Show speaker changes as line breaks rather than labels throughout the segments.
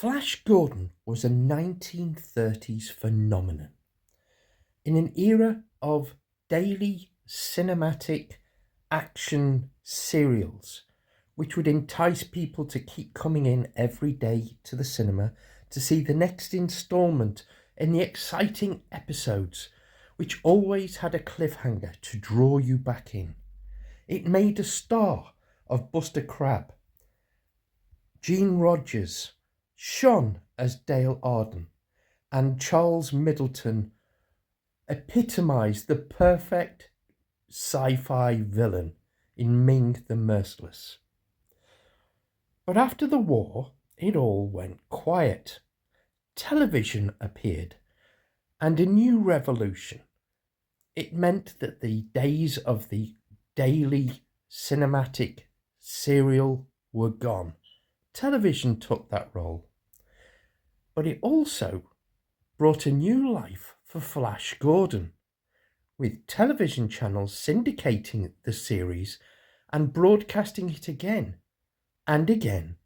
Flash Gordon was a 1930s phenomenon. In an era of daily cinematic action serials, which would entice people to keep coming in every day to the cinema to see the next instalment in the exciting episodes, which always had a cliffhanger to draw you back in. It made a star of Buster Crabbe, Gene Rogers, shone as Dale Arden, and Charles Middleton epitomised the perfect sci-fi villain in Ming the Merciless. But after the war, it all went quiet. Television appeared, and a new revolution. It meant that the days of the daily cinematic serial were gone. Television took that role. But it also brought a new life for Flash Gordon, with television channels syndicating the series and broadcasting it again and again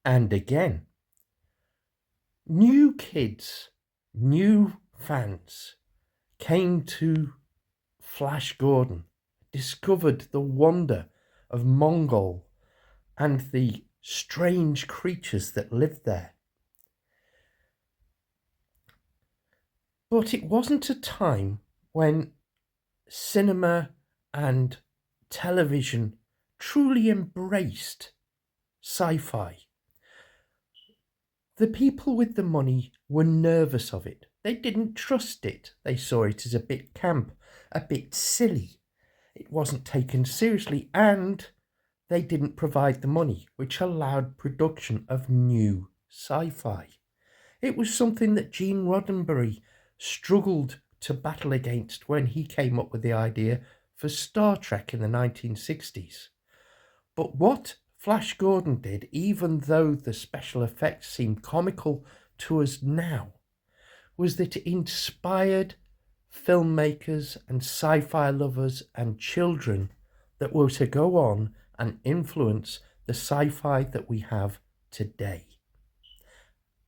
and again. New kids, new fans came to Flash Gordon, discovered the wonder of Mongol and the strange creatures that lived there. But it wasn't a time when cinema and television truly embraced sci-fi. The people with the money were nervous of it. They didn't trust it. They saw it as a bit camp, a bit silly. It wasn't taken seriously, and they didn't provide the money, which allowed production of new sci-fi. It was something that Gene Roddenberry struggled to battle against when he came up with the idea for Star Trek in the 1960s. But what Flash Gordon did, even though the special effects seem comical to us now, was that it inspired filmmakers and sci-fi lovers and children that were to go on and influence the sci-fi that we have today.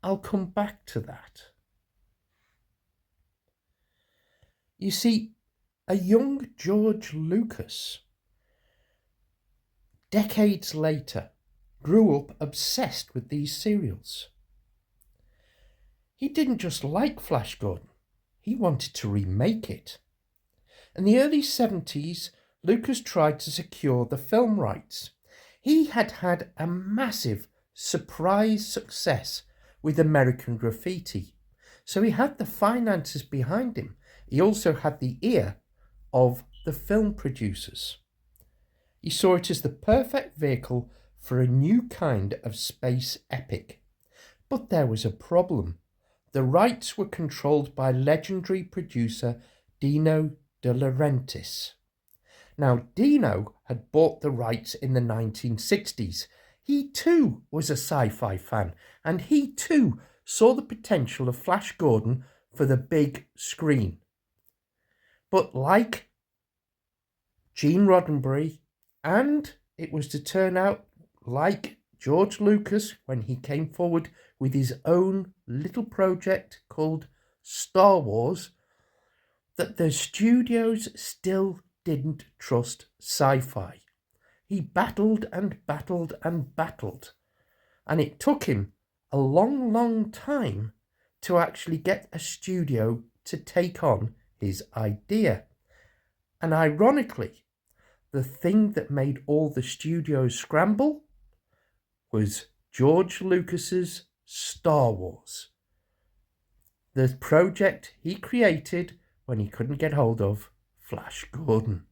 I'll come back to that. You see, a young George Lucas, decades later, grew up obsessed with these serials. He didn't just like Flash Gordon, he wanted to remake it. In the early 70s, Lucas tried to secure the film rights. He had had a massive surprise success with American Graffiti, so he had the finances behind him. He also had the ear of the film producers. He saw it as the perfect vehicle for a new kind of space epic. But there was a problem. The rights were controlled by legendary producer Dino Delerentis. Now, Dino had bought the rights in the 1960s. He too was a sci-fi fan, and he too saw the potential of Flash Gordon for the big screen. But like Gene Roddenberry, and it was to turn out like George Lucas when he came forward with his own little project called Star Wars, that the studios still didn't trust sci-fi. He battled and battled and battled, and it took him a long time to actually get a studio to take on his idea. And ironically, the thing that made all the studios scramble was George Lucas's Star Wars, the project he created when he couldn't get hold of Flash Gordon.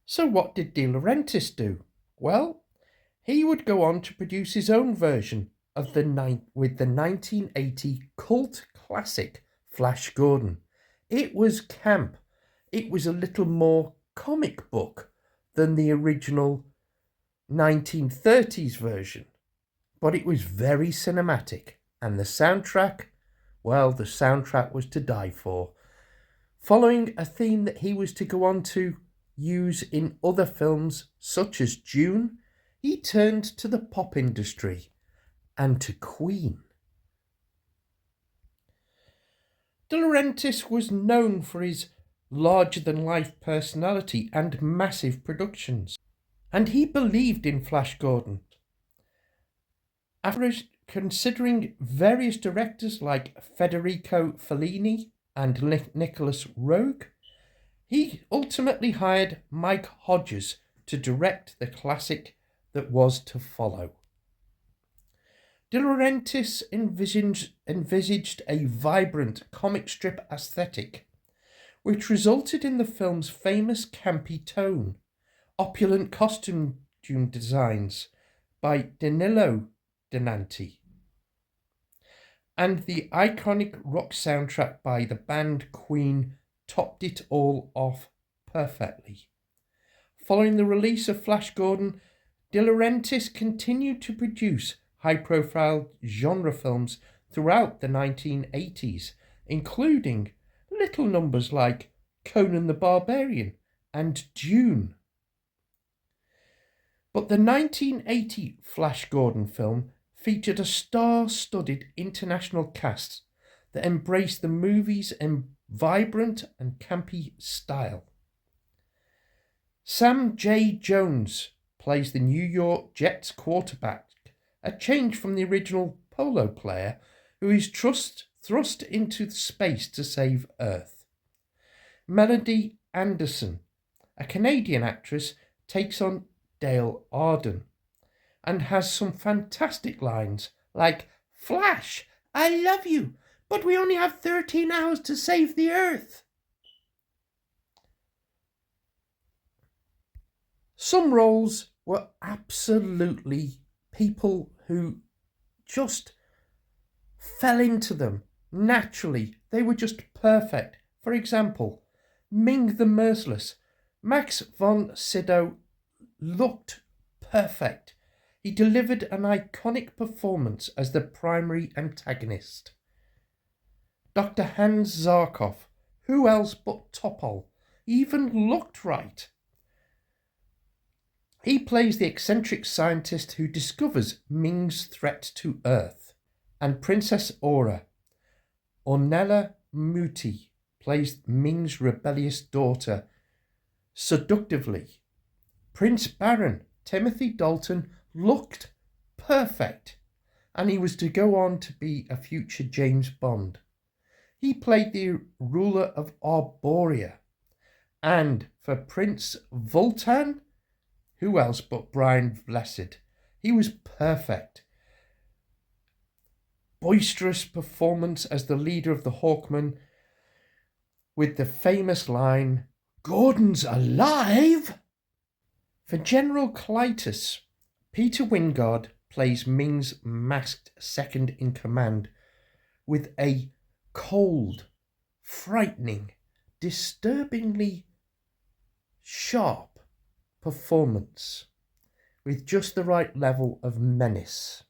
So what did De Laurentiis do? Well, he would go on to produce his own version of the 1980 cult classic Flash Gordon. It was camp. It was a little more comic book than the original 1930s version, but it was very cinematic, and the soundtrack, well, the soundtrack was to die for, following a theme that he was to go on to use in other films such as Dune. He turned to the pop industry and to Queen. Delerentis was known for his larger-than-life personality and massive productions, and he believed in Flash Gordon. After considering various directors like Federico Fellini and Nicholas Roeg, he ultimately hired Mike Hodges to direct the classic that was to follow. Delerentis envisaged a vibrant comic strip aesthetic, which resulted in the film's famous campy tone, opulent costume designs by Danilo Donanti, and the iconic rock soundtrack by the band Queen topped it all off perfectly. Following the release of Flash Gordon, Delerentis continued to produce high-profile genre films throughout the 1980s, including little numbers like Conan the Barbarian and Dune. But the 1980 Flash Gordon film featured a star-studded international cast that embraced the movie's vibrant and campy style. Sam J. Jones plays the New York Jets quarterback, a change from the original polo player who is thrust into space to save Earth. Melody Anderson, a Canadian actress, takes on Dale Arden and has some fantastic lines like, "Flash, I love you, but we only have 13 hours to save the Earth." Some roles were absolutely people who just fell into them naturally. They were just perfect. For example, Ming the Merciless. Max von Sydow looked perfect. He delivered an iconic performance as the primary antagonist. Dr. Hans Zarkov, who else but Topol, even looked right. He plays the eccentric scientist who discovers Ming's threat to Earth. And Princess Aura, Ornella Muti, plays Ming's rebellious daughter seductively. Prince Baron Timothy Dalton looked perfect, and he was to go on to be a future James Bond. He played the ruler of Arborea. And for Prince Vultan, who else but Brian Blessed? He was perfect. Boisterous performance as the leader of the Hawkmen, with the famous line, "Gordon's alive!" For General Clytus, Peter Wingard plays Ming's masked second-in-command with a cold, frightening, disturbingly sharp performance with just the right level of menace.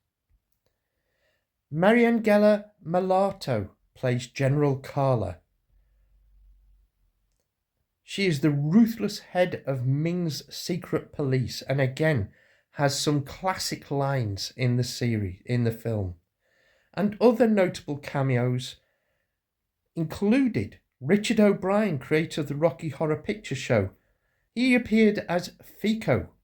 Mariangela Malato plays General Carla. She is the ruthless head of Ming's secret police and again has some classic lines in the film. And other notable cameos included Richard O'Brien, creator of the Rocky Horror Picture Show. He appeared as Fico,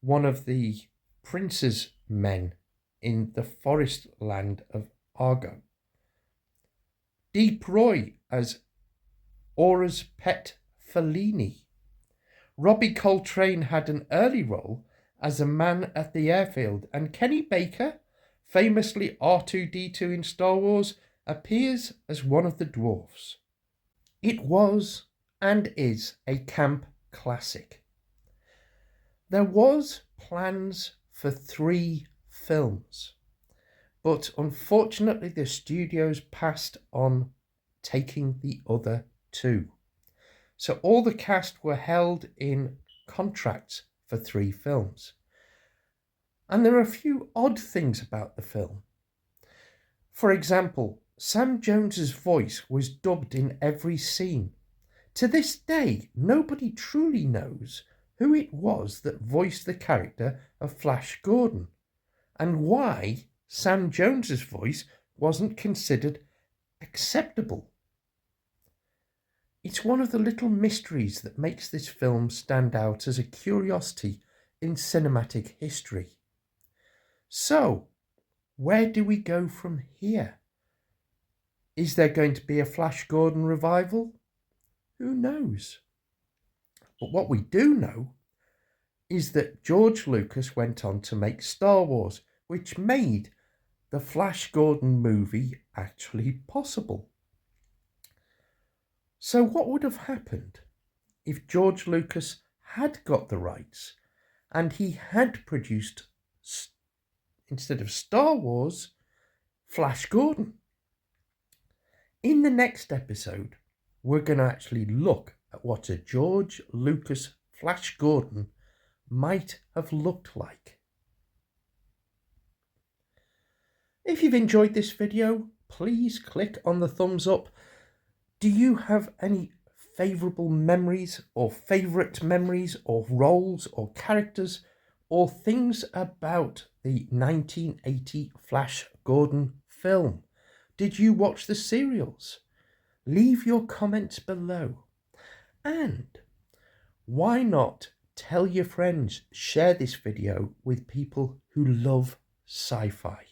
one of the prince's men in the forest land of Argo. Deep Roy as Aura's pet Fellini. Robbie Coltrane had an early role as a man at the airfield, and Kenny Baker, famously R2-D2 in Star Wars, appears as one of the dwarfs. It was and is a camp classic. There was plans for 3 films, but unfortunately the studios passed on taking the other 2. So all the cast were held in contracts for 3 films. And there are a few odd things about the film. For example, Sam Jones's voice was dubbed in every scene. To this day, nobody truly knows who it was that voiced the character of Flash Gordon and why Sam Jones's voice wasn't considered acceptable. It's one of the little mysteries that makes this film stand out as a curiosity in cinematic history. So, where do we go from here? Is there going to be a Flash Gordon revival? Who knows? But what we do know is that George Lucas went on to make Star Wars, which made the Flash Gordon movie actually possible. So what would have happened if George Lucas had got the rights and he had produced, instead of Star Wars, Flash Gordon? In the next episode, we're going to actually look at what a George Lucas Flash Gordon might have looked like. If you've enjoyed this video, please click on the thumbs up. Do you have any favourable memories or favourite memories or roles or characters or things about the 1980 Flash Gordon film? Did you watch the serials? Leave your comments below. And why not tell your friends, share this video with people who love sci-fi.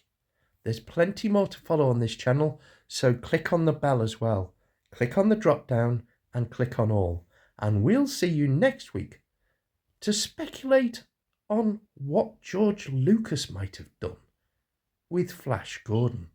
There's plenty more to follow on this channel, so click on the bell as well. Click on the drop down and click on all. And we'll see you next week to speculate on what George Lucas might have done with Flash Gordon.